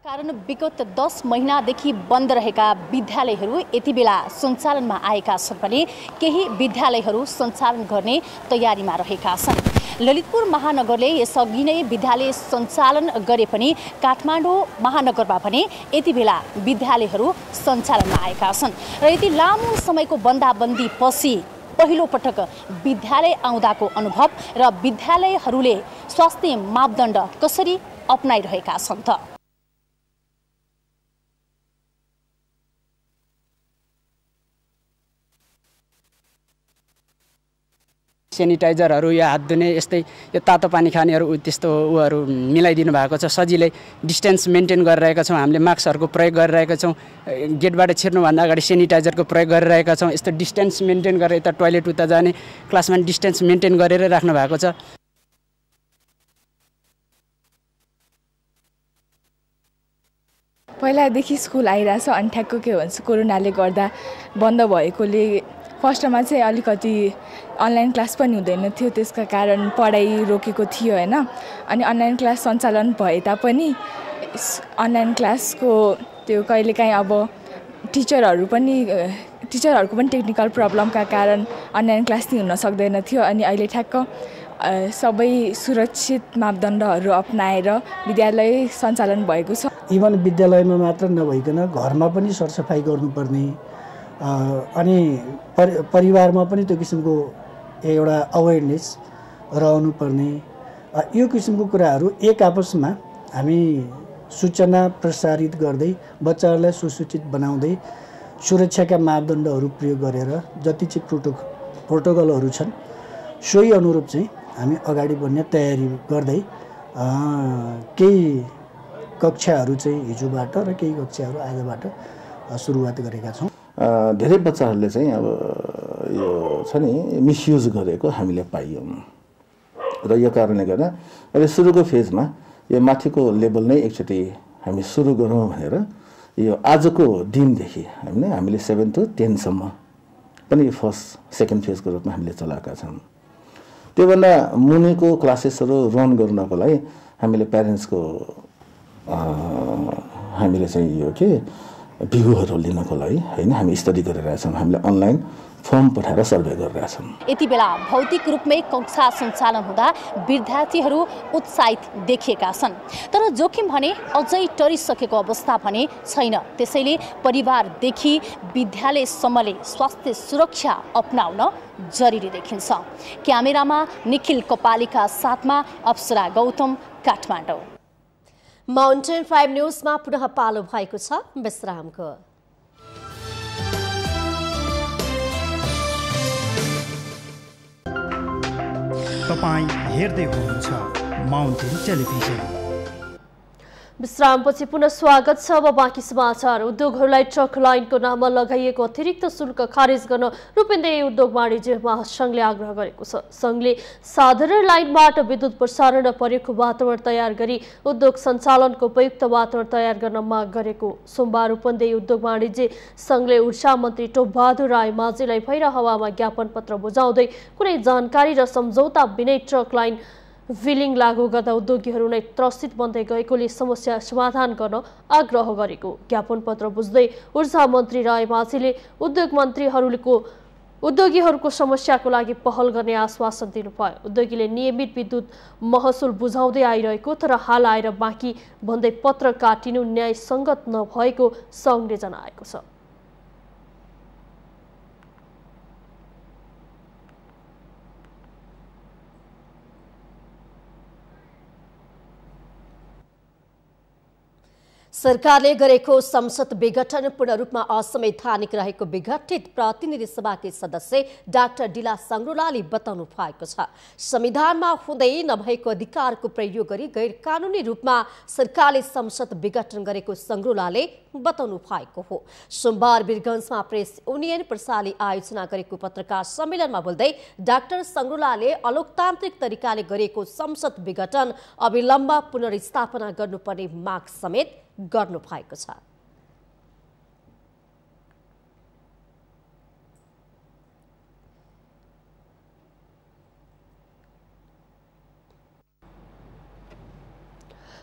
कारण विगत 10 महिनादेखि बन्द रहेका विद्यालयहरू यति बेला सञ्चालनमा आएका छन् भने केही विद्यालयहरू सञ्चालन गर्ने तयारीमा रहेका छन्। ललितपुर महानगरले यसअघि नै विद्यालय सञ्चालन गरे पनि काठमाडौँ महानगरमा भने यति बेला विद्यालयहरू सञ्चालनमा आएका छन् र यति लामो समयको बन्दाबन्दी पछि पहिलो पटक विद्यालय आउँदाको अनुभव र विद्यालयहरूले स्वास्थ्य मापदण्ड कसरी अपनाइरहेका छन् त। सेनिटाइजरहरू या हात धुने यस्तै यो तातो पानी खानेहरू त्यस्तो उहरू मिलाइदिनु भएको छ। सजिलै डिस्टेन्स मेन्टेन गरिरहेका छौँ। हामीले मास्कहरूको प्रयोग गरिरहेका छौँ। गेटबाट छिर्नुभन्दा अगाडि सेनिटाइजरको प्रयोग गरिरहेका छौँ। यस्तो डिस्टेन्स मेन्टेन गरेर यता टोयलेट उता जाने क्लासमा डिस्टेन्स मेन्टेन गरेर राख्नु भएको छ। पहिलादेखि स्कुल आइरहेछ अनि ठ्याक्क के भन्छ कोरोनाले गर्दा बन्द भएकोले फर्स्टमा चाहिँ अलिकति अनलाइन क्लास पनि हुँदैन थियो। त्यसका कारण पढाइ रोकेको थियो हैन। अनि अनलाइन क्लास सञ्चालन भए तापनि अनलाइन क्लासको त्यो कहिलेकाहीँ अब टिचरहरूको पनि टेक्निकल प्रब्लमका कारण अनलाइन क्लास नै हुन सक्दैन थियो। अनि अहिले ठ्याक्क सबै सुरक्षित मापदण्डहरू अपनाएर विद्यालय सञ्चालन भएको छ। इभन विद्यालयमा मात्र नभइकन घरमा पनि सरसफाइ गर्नुपर्ने अनि परिवारमा पनि त्यो किसिमको एउटा अवेरनेस रहनुपर्ने यो किसिमको कुराहरू एक आपसमा हामी सूचना प्रसारित गर्दै बच्चाहरूलाई सुसूचित बनाउँदै सुरक्षाका मापदण्डहरू प्रयोग गरेर जति चाहिँ प्रोटोकलहरू छन् सोही अनुरूप चाहिँ हामी अगाडि बढ्ने तयारी गर्दै केही कक्षाहरू चाहिँ हिजोबाट र केही कक्षाहरू आजबाट सुरुवात गरेका छौँ। धेरै बच्चाहरूले चाहिँ अब यो छ नि मिसयुज गरेको हामीले पाइयौँ र यो कारणले गर्दा अहिले सुरुको फेजमा यो माथिको लेभल नै एकचोटि हामी सुरु गरौँ भनेर यो आजको दिनदेखि हामीले 7 to 10 सम्म पनि फर्स्ट सेकेन्ड फेजको रूपमा हामीले चलाएका छौँ। त्योभन्दा मुनिको क्लासेसहरू रन गर्नको लागि हामीले प्यारेन्ट्सको हामीले चाहिँ यो के भ्यूहरू लिनको लागि हैन हामी स्टडी गरिरहेछौँ। हामीले अनलाइन फर्म पठाएर सर्वे गरिरहेछौँ। यति बेला भौतिक रूपमै कक्षा सञ्चालन हुँदा विद्यार्थीहरू उत्साहित देखिएका छन्। तर जोखिम भने अझै टरिसकेको अवस्था भने छैन। त्यसैले परिवारदेखि विद्यालयसम्मले स्वास्थ्य सुरक्षा अपनाउन जरुरी देखिन्छ। क्यामेरामा निखिल कपालीका साथमा अप्सरा गौतम, काठमाडौँ। माउन्टेन 5 न्यूजमा पुनः पालो भएको छ विश्रामको। तपाईं हेर्दै हुनुहुन्छ माउन्टेन टेलिभिजन। विश्रामपछि पुनः स्वागत छ। अब बाँकी समाचार। उद्योगहरूलाई ट्रक लाइनको नाममा लगाइएको अतिरिक्त शुल्क खारेज गर्न रूपेन्देही उद्योग वाणिज्य महासंघले आग्रह गरेको छ। संघले साधारण लाइनबाट विद्युत प्रसारण र प्रयोगको वातावरण तयार गरी उद्योग सञ्चालनको उपयुक्त वातावरण तयार गर्न माग गरेको। सोमबार रूपेन्देही उद्योग वाणिज्य संघले ऊर्जा मन्त्री टोपबहादुर रायमाझीलाई भैरा हावामा ज्ञापन पत्र बुझाउँदै कुनै जानकारी र सम्झौता बिनै ट्रक लाइन विलिङ लागू गर्दा उद्योगीहरू नै त्रसित बन्दै गएकोले समस्या समाधान गर्न आग्रह गरेको। ज्ञापन पत्र बुझ्दै ऊर्जा मन्त्री रायमाझीले उद्योगीहरूको समस्याको लागि पहल गर्ने आश्वासन दिनुभयो। उद्योगीले नियमित विद्युत महसुल बुझाउँदै आइरहेको तर हाल आएर बाँकी भन्दै पत्र काटिनु न्यायसङ्गत नभएको सङ्घले जनाएको छ। सरकारले गरेको संसद विघटन पूर्ण रूपमा असंवैधानिक रहेको विघटित प्रतिनिधि सभाकी सदस्य डाक्टर डिला साङ्ग्रोलाले बताउनु भएको छ। संविधानमा हुँदै नभएको अधिकारको प्रयोग गरी गैर कानूनी रूपमा सरकारले संसद विघटन गरेको साङ्ग्रोलाले बताउनु भएको हो। सोमबार वीरगञ्जमा प्रेस युनियन प्रसाले आयोजना गरेको पत्रकार सम्मेलनमा बोल्दै डाक्टर साङ्ग्रोलाले अलोकतान्त्रिक तरिकाले गरेको संसद विघटन अविलम्ब पुनर्स्थापना गर्नुपर्ने माग समेत गर्नु भएको छ।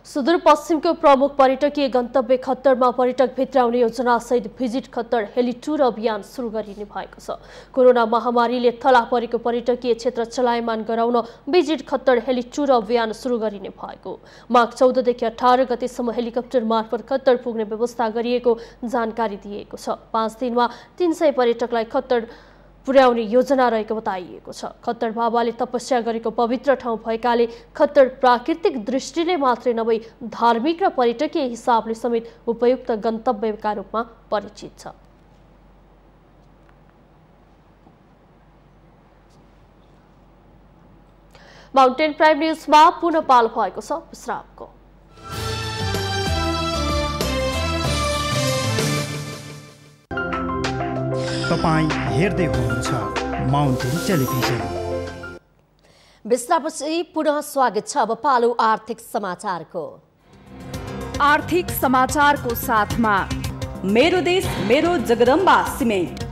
सुदूरपश्चिमको प्रमुख पर्यटकीय गन्तव्य खत्तरमा पर्यटक भित्राउने योजनासहित भिजिट खत्तर हेली टुर अभियान सुरु गरिने भएको छ। कोरोना महामारीले थला परेको पर्यटकीय क्षेत्र चलायमान गराउन भिजिट खत्तर हेली टुर अभियान सुरु गरिने भएको। माघ 14 देखि 18 गतेसम्म हेलिकप्टर मार्फत खत्तर पुग्ने व्यवस्था गरिएको जानकारी दिएको छ। 5 दिनमा 300 पर्यटकलाई खत्तर पुर्याउने योजना रहेको बताइएको छ। खत्तर बाबाले तपस्या गरेको पवित्र ठाउँ भएकाले खत्तर प्राकृतिक दृष्टिले मात्रै नभई धार्मिक र पर्यटकीय हिसाबले समेत उपयुक्त गन्तव्यका रूपमा परिचित छ। माउन्टेन प्राइम न्युजमा पुनः पाल भएको छ विश्रामको। तपाईं हेर्दै हुनुहुन्छ माउन्टेन टेलिभिजन। विश्रामपछि पुनः स्वागत छ। अब पालो आर्थिक समाचारको। आर्थिक समाचारको साथमा मेरो देश मेरो जगदम्बा सिमेन्ट।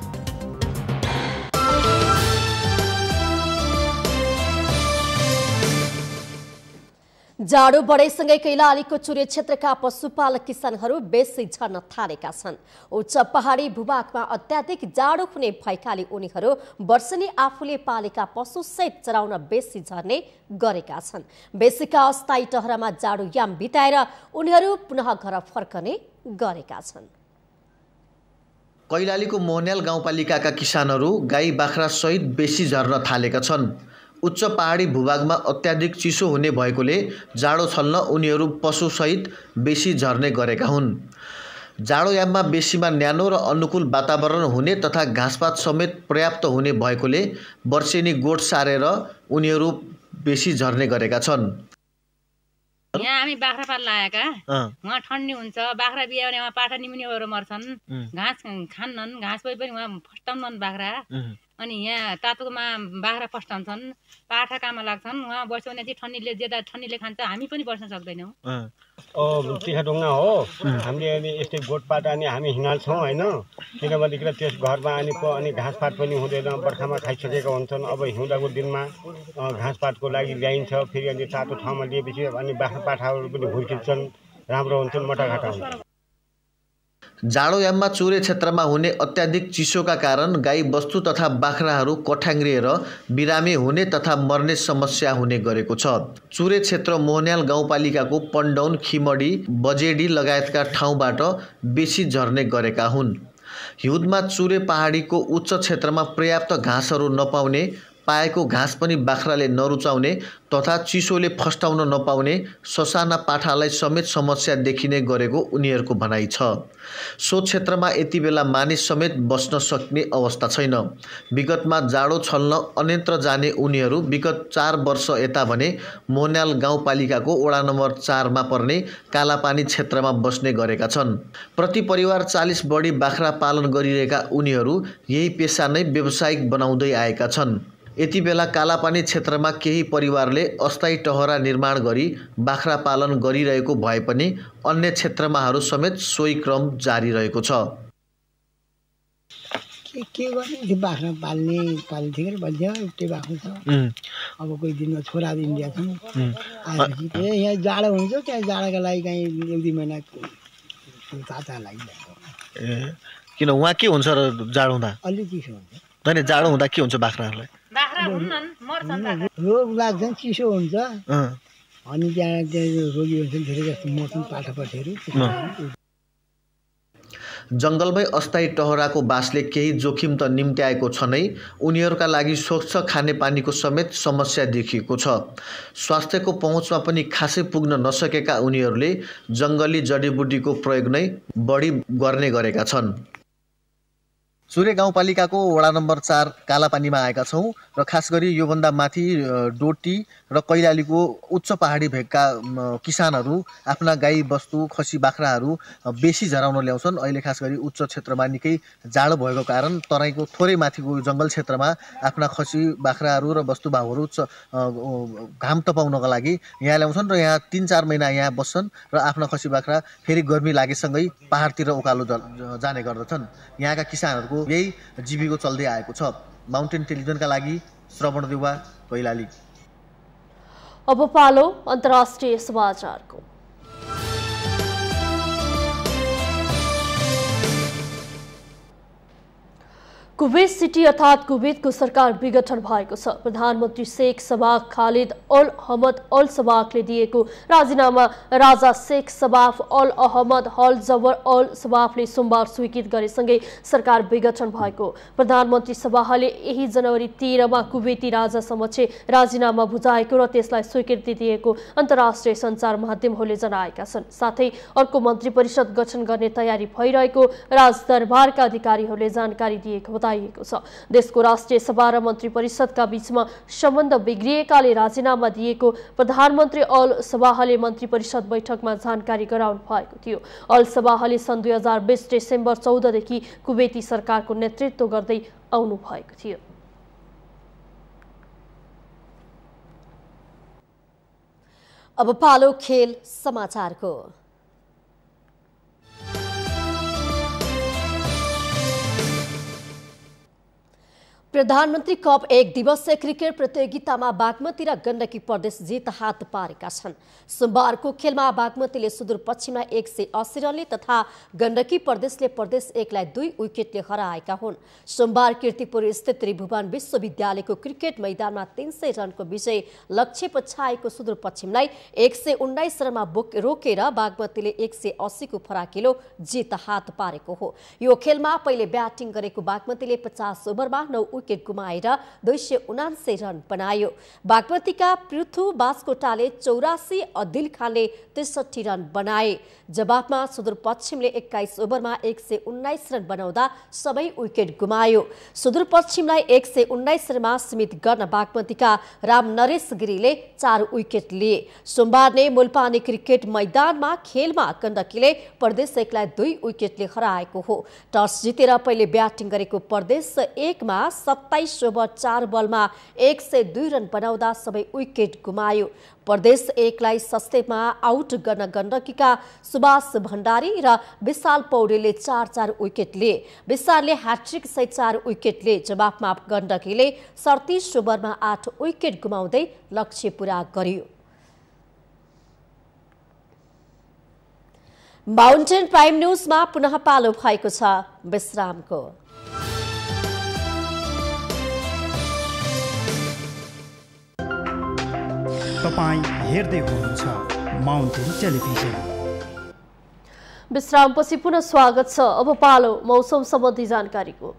जाडो बढेसँगै कैलालीको चुरे क्षेत्रका पशुपालक किसानहरू बेसी झर्न थालेका छन्। उच्च पहाडी भूभागमा अत्याधिक जाडो हुने भएकाले उनीहरू वर्षेनी आफूले पालेका पशुसहित चराउन बेसी झर्ने गरेका छन्। बेसीका अस्थायी टहरामा जाडो याम बिताएर उनीहरू पुनः घर फर्कने गरेका छन्। कैलालीको मोहन्याल गाउँपालिकाका किसानहरू गाई बाख्रा सहित बेसी झर्न थालेका छन्। उच्च पहाडी भूभागमा अत्याधिक चिसो हुने भएकोले जाडो छल्न उनीहरू पशुसहित बेसी झर्ने गरेका हुन्। जाडोयाममा बेसीमा न्यानो र अनुकूल वातावरण हुने तथा घाँसपात समेत पर्याप्त हुने भएकोले वर्षेनी गोठ सारेर उनीहरू बेसी झर्ने गरेका छन्। यहाँ हामी बाख्रा पाल लागेका, उहाँ ठन्डी हुन्छ, बाख्रा बिहायो भने उहाँ पाठा निमुनि भएर मर्छन्, घाँस खान्नन्, घाँस भए पनि उहाँ फस्टाउनन् बाख्रा। अनि यहाँ तातोमा बाख्रा फस्टाउँछन्, पाठा काममा लाग्छन्, उहाँ बस्यो भने चाहिँ ठन्डीले ज्यादा ठन्डीले खान्छ, हामी पनि बस्न सक्दैनौँ। तिखाडुङ्गा हो, हामीले अनि यस्तै गोठपात अनि हामी हिँड्छौँ होइन, किनभनेदेखि त्यस घरमा अनि घाँसपात पनि हुँदैन, बर्खामा खाइसकेका हुन्छन्। अब हिउँदाको दिनमा घाँसपातको लागि ल्याइन्छ, फेरि अनि तातो ठाउँमा लिएपछि अनि बाख्रा पाठाहरू पनि हुर्किन्छन्, राम्रो हुन्छन्, मटाघाटा हुन्छ। जाडोयाममा चुरे क्षेत्रमा हुने अत्याधिक चिसोका कारण गाई बस्तु तथा बाख्राहरू कठाङ्ग्रिएर बिरामी हुने तथा मर्ने समस्या हुने गरेको छ। चुरे क्षेत्र मोहन्याल गाउँपालिकाको पण्डौन, खिमडी, बजेडी लगायतका ठाउँबाट बेसी झर्ने गरेका हुन्। हिउँदमा चुरे पहाडीको उच्च क्षेत्रमा पर्याप्त घाँसहरू नपाउने पाएको घाँस पनि बाख्राले नरुचाउने तथा चिसोले फस्टाउन नपाउने ससाना पाठालाई समेत समस्या देखिने गरेको उनीहरूको भनाइ छ। सो क्षेत्रमा यति बेला मानिस समेत बस्न सक्ने अवस्था छैन। विगतमा जाडो छल्न अन्यत्र जाने उनीहरू विगत 4 वर्ष यता भने मोहन्याल गाउँपालिकाको वडा नम्बर 4 मा पर्ने कालापानी क्षेत्रमा बस्ने गरेका छन्। प्रति परिवार 40 बढी बाख्रा पालन गरिरहेका उनीहरू यही पेसा नै व्यावसायिक बनाउँदै आएका छन्। यति बेला कालापानी क्षेत्रमा केही परिवारले अस्थायी टहरा निर्माण गरी बाख्रा पालन गरिरहेको भए पनि अन्य क्षेत्रमाहरू समेत सोही क्रम जारी रहेको छ। के गर्ने बाख्रा पाल्ने बल्झ्यो त्यो बाख्रा छ। अब कोही दिनमा छोरा इन्डिया छन् आएपछि यहाँ जाडो हुन्छ त्यहाँ जाडोको लागि कहीँ 1-2 महिना ताता लागिरहेको। किन वहाँ के हुन्छ र जाडो हुँदा? अलि चिसो हुन्छ। होइन जाडो हुँदा के हुन्छ बाख्राहरूलाई? रोग लाग्छ, चिसो हुन्छ अनि त्यहाँ रोगी हुन्छ धेरै जस्तो मौसम पाठापट्टिहरू। जङ्गलमै अस्थायी टहराको बासले केही जोखिम त निम्त्याएको छ नै, उनीहरूका लागि स्वच्छ खानेपानीको समेत समस्या देखिएको छ। स्वास्थ्यको पहुँचमा पनि खासै पुग्न नसकेका उनीहरूले जङ्गली जडीबुटीको प्रयोग नै बढी गर्ने गरेका छन्। सूर्य गाउँपालिकाको वडा नम्बर 4 कालापानीमा आएका छौँ र खास गरी योभन्दा माथि डोटी र कैलालीको उच्च पहाडी भेगका किसानहरू आफ्ना गाई बस्तु खसी बाख्राहरू बेसी झराउन ल्याउँछन्। अहिले खास गरी उच्च क्षेत्रमा निकै जाडो भएको कारण तराईको थोरै माथिको जङ्गल क्षेत्रमा आफ्ना खसी बाख्राहरू र वस्तुभावहरू घाम तपाउनका लागि यहाँ ल्याउँछन् र यहाँ 3-4 महिना यहाँ बस्छन् र आफ्ना खसी बाख्रा फेरि गर्मी लागेसँगै पहाडतिर उकालो जाने गर्दछन्। यहाँका किसानहरूको यही जीविको चल्दै आएको छ। माउन्टेन टेलिभिजनका लागि श्रवण देउवा, कैलाली। अब पालो अन्तर्राष्ट्रिय समाचारको। कुवैत सिटी अर्थात् कुवैतको सरकार विघटन भएको छ। प्रधानमन्त्री Sheikh Sabah Khalid Al Ahmad Al सबाहले दिएको राजीनामा राजा Sheikh Sabah Al Ahmad Al Jaber Al सबाहले सोमबार स्वीकृत गरेसँगै सरकार विघटन भएको। प्रधानमन्त्री सबाहले यही जनवरी 13 मा कुवैती राजा समक्ष राजीनामा बुझाएको र त्यसलाई स्वीकृति दिएको अन्तर्राष्ट्रिय सञ्चार माध्यमहरूले जनाएका छन्। साथै अर्को मन्त्री परिषद गठन गर्ने तयारी भइरहेको राजदरबारका अधिकारीहरूले जानकारी दिएको बताइएको छ। देशको राष्ट्रिय सभा र मन्त्री परिषदका बीचमा सम्बन्ध बिग्रिएकाले राजीनामा दिएको प्रधानमन्त्री अल सबाहले मन्त्री परिषद बैठकमा जानकारी गराउनु भएको थियो। अल सबाहले सन् 2020 डिसेम्बर 14 देखि कुवैती सरकारको नेतृत्व गर्दै आउनु भएको थियो। अब पालो खेल समाचारको। प्रधानमन्त्री कप 1 दिवसीय क्रिकेट प्रतियोगितामा बागमती र गण्डकी प्रदेश जित हात पारेका छन्। सोमबारको खेलमा बागमतीले सुदूरपश्चिमलाई 180 रनले तथा गण्डकी प्रदेशले प्रदेश 1 लाई 2 विकेटले हराएका हुन्। सोमबार कीर्तिपुर स्थित त्रिभुवन विश्वविद्यालयको क्रिकेट मैदानमा 300 रनको विजय लक्ष्य पछाएको सुदूरपश्चिमलाई 119 रनमा रोकेर बागमतीले 180 को फराकिलो जित हात पारेको हो। यो खेलमा पहिले ब्याटिङ गरेको बागमतीले 50 ओभरमा 9 विकेट गुमाएर 279 रन बनायो। बागमतीका पृथु बास्कोटाले 84, अदिल खानले 63 रन बनाए। जवाफमा सुदूरपश्चिमले 21 ओभरमा 119 रन बनाउँदा सबै विकेट गुमायो। सुदूरपश्चिमलाई 119 रनमा सीमित गर्न बागमतीका राम नरेश गिरीले 4 विकेट लिए। सोमबार नै मुलपानी क्रिकेट मैदानमा खेलमा गण्डकीले प्रदेश 1 लाई 2 विकेटले हराएको हो। टस जितेर पहिले ब्याटिङ गरेको प्रदेश 1 मा 27 ओभर 4 बलमा 102 रन बनाउँदा सबै विकेट गुमायो। प्रदेश 1 लाई सस्तेमा आउट गर्न गण्डकीका सुभाष भण्डारी र विशाल पौडेलले 4-4 विकेट लिए। विशालले ह्याट्रिक सहित 4 विकेट लिए। जवाफमा गण्डकीले 37 ओभरमा 8 विकेट गुमाउँदै लक्ष्य पूरा गर्यो। माउन्टेन प्राइम न्यूजमा पुनः पालो भएको छ विश्रामको। तपाईं हेर्दै हुनुहुन्छ माउन्टेन टेलिभिजन। विश्रामपछि पुनः स्वागत छ। अब पालो मौसम सम्बन्धी जानकारीको।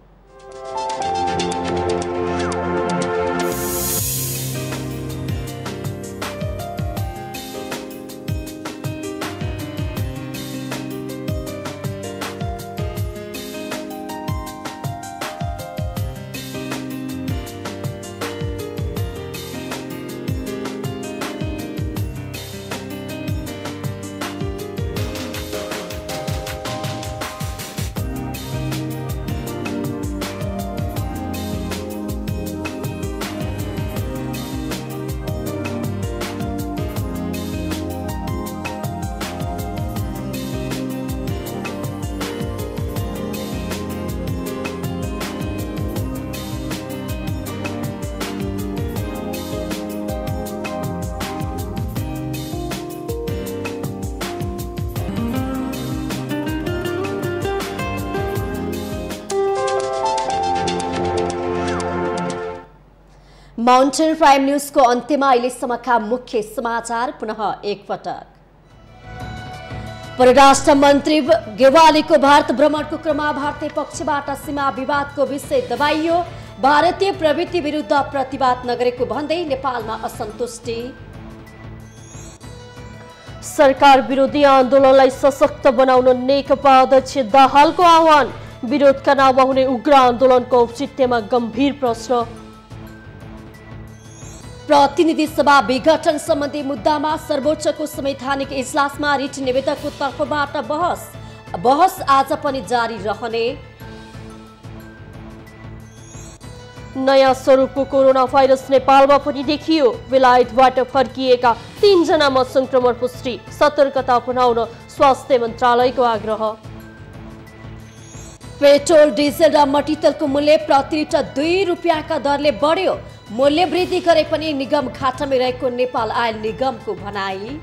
माउन्टेन प्राइम न्यूजको अन्त्यमा अहिलेसम्मका मुख्य समाचार पुनः एकपटक। परराष्ट्र मन्त्री गेवालीको भारत भ्रमणको क्रममा भारतीय पक्षबाट सीमा विवादको विषय दबाइयो। भारतीय प्रवृत्ति विरुद्ध प्रतिवाद नगरेको भन्दै नेपालमा असन्तुष्टि। सरकार विरोधी आन्दोलनलाई सशक्त बनाउन नेकपा अध्यक्ष दाहालको आह्वान। विरोधका नाममा हुने उग्र आन्दोलनको औचित्यमा गम्भीर प्रश्न। प्रतिनिधि सभा विघटन सम्बन्धी मुद्दामा सर्वोच्चको संवैधानिक इजलासमा रिट निवेदकको तर्फबाट बहस आज पनि जारी रहने। नयाँ स्वरूपको कोरोना भाइरस नेपालमा पनि देखियो। बेलायतबाट फर्किएका 3 जनामा संक्रमण पुष्टि। सतर्कता अपनाउन स्वास्थ्य मन्त्रालयको आग्रह। पेट्रोल डिजेल र मट्टीतेलको मूल्य प्रति लिटर 2 रुपियाँका दरले बढ्यो। मूल्य वृद्धि गरे पनि निगम घाटामै रहेको नेपाल आयल निगमको भनाई।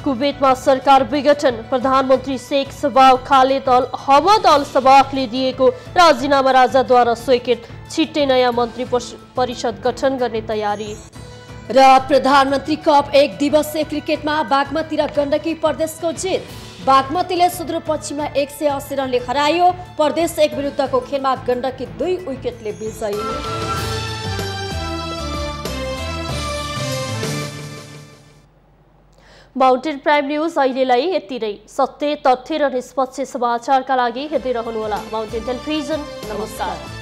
कुवेतमा सरकार विघटन। प्रधानमन्त्री शेख सबाह खालिद अल हमद अल सबाहले दिएको राजीनामा राजाद्वारा स्वीकृत। छिट्टै नयाँ मन्त्री परिषद गठन गर्ने तयारी। र प्रधानमन्त्री कप 1 दिवसीय क्रिकेटमा बागमती र गण्डकी प्रदेशको जित। बागमतीले सुदूरपश्चिमलाई 180 रनले हरायो। प्रदेश 1 विरुद्धको खेलमा गण्डकी 2 विकेटले विजयी। माउन्टेन प्राइम न्यूज अहिलेलाई यति नै। सत्य, तथ्य र निष्पक्ष समाचारका लागि हेर्दै रहनुहोला माउन्टेन टेलिभिजन। नमस्कार।